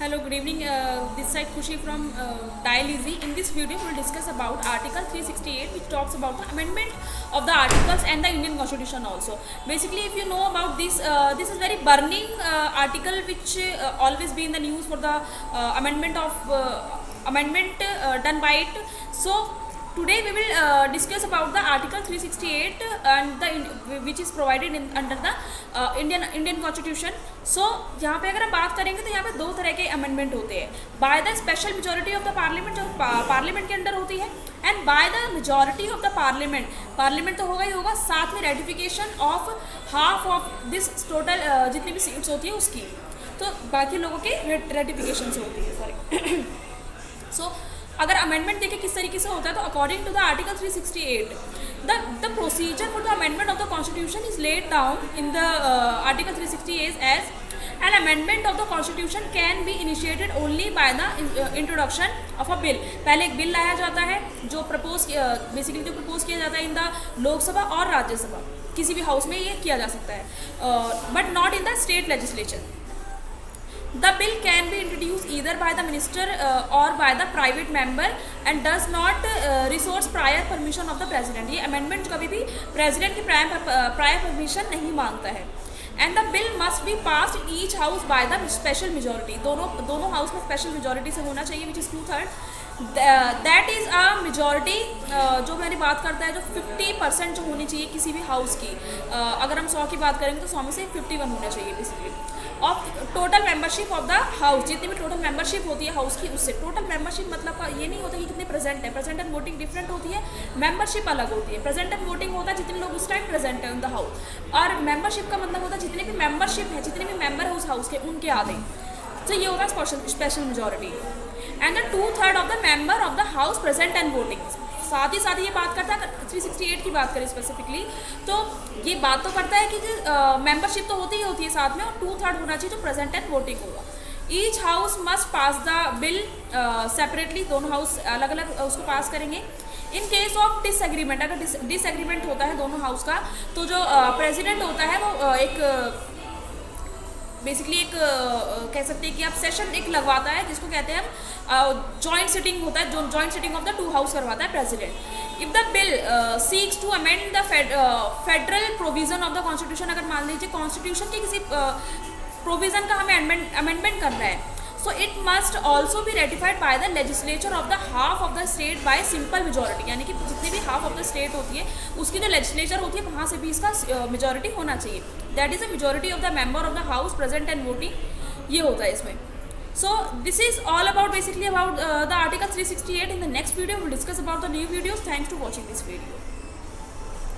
Hello, good evening. This side Khushi from Dial Easy. In this video, we will discuss about Article 368, which talks about the amendment of the articles and the Indian Constitution also. Basically, if you know about this, this is very burning article which always be in the news for the amendment done by it. So today we will discuss about the Article 368 and which is provided under the Indian Constitution. So यहाँ पे अगर हम बात करेंगे तो यहाँ पे दो तरह के अमेंडमेंट होते हैं, by the special majority of the parliament जो पार्लियामेंट के अंडर होती है, and by the majority of the parliament तो होगा ही होगा, साथ में ratification of half of this total जितनी भी सीट्स होती है उसकी, तो बाकी लोगों के रेटिफिकेशन से होती है. सॉरी सो अगर अमेंडमेंट देखें किस तरीके से होता है, तो according to the article 368 the procedure for the amendment of the constitution is laid down in the article 368 as an amendment of the constitution can be initiated only by the introduction of a bill. पहले एक bill लाया जाता है जो propose किया जाता है in the Lok Sabha और राज्यसभा, किसी भी हाउस में ये किया जा सकता है, but not in the state legislature. The bill can be introduced either by the minister or by the private member and does not resource prior permission of the president. ये amendment कभी भी president की prior permission नहीं मांगता है. And the bill must be passed in each house by the special majority. दोनों house में special majority से होना चाहिए, which is 2/3. That is a majority जो मैंने बात करता है, जो 50% जो होनी चाहिए किसी भी हाउस की. अगर हम 100 की बात करेंगे तो 100 में से 51 होना चाहिए basically of total membership of the house. जितनी भी टोटल मेंबरशिप होती है हाउस की, उससे टोटल मेंबरशिप मतलब ये नहीं होता कि कितने प्रेजेंट है. प्रेजेंट एंड वोटिंग डिफरेंट होती है, मेंबरशिप अलग होती है. प्रेजेंट एंड वोटिंग होता है जितने लोग उस टाइम प्रेजेंट है इन द हाउस, और मेंबरशिप का मतलब होता है जितने भी मेंबरशिप है, जितने भी मेंबर है उस हाउस के, उनके आधे. तो ये होता है special majority. And the 2/3 of the member of the house present and voting. साथ ही ये बात करता है, 368 की बात करें स्पेसिफिकली, तो ये बात तो करता है कि मेंबरशिप तो होती ही है साथ में, और 2/3 होना चाहिए जो प्रेजेंट एंड वोटिंग होगा. Each house must pass the bill separately. दोनों हाउस अलग अलग उसको पास करेंगे. इन केस ऑफ डिसएग्रीमेंट, अगर डिसएग्रीमेंट होता है दोनों हाउस का, तो जो प्रेजिडेंट होता है वो एक बेसिकली एक कह सकते हैं कि आप सेशन एक लगवाता है, जिसको कहते हैं हम जॉइंट सिटिंग होता है, जो joint sitting of the 2 house करवाता है president. If the bill seeks to amend the federal provision of the constitution, अगर मान लीजिए कॉन्स्टिट्यूशन के किसी प्रोविजन का हमें अमेंडमेंट करना है, so it must also be ratified by the legislature of the half of the state by simple majority. यानी कि जितनी भी हाफ ऑफ द स्टेट होती है उसकी जो लेजिस्लेचर होती है वहाँ से भी इसका मेजोरिटी होना चाहिए. That is a majority of the member of the house present and voting, ये होता है इसमें. So this is all about basically about the Article 368. In the next video we will discuss about the new videos. Thanks for watching this video.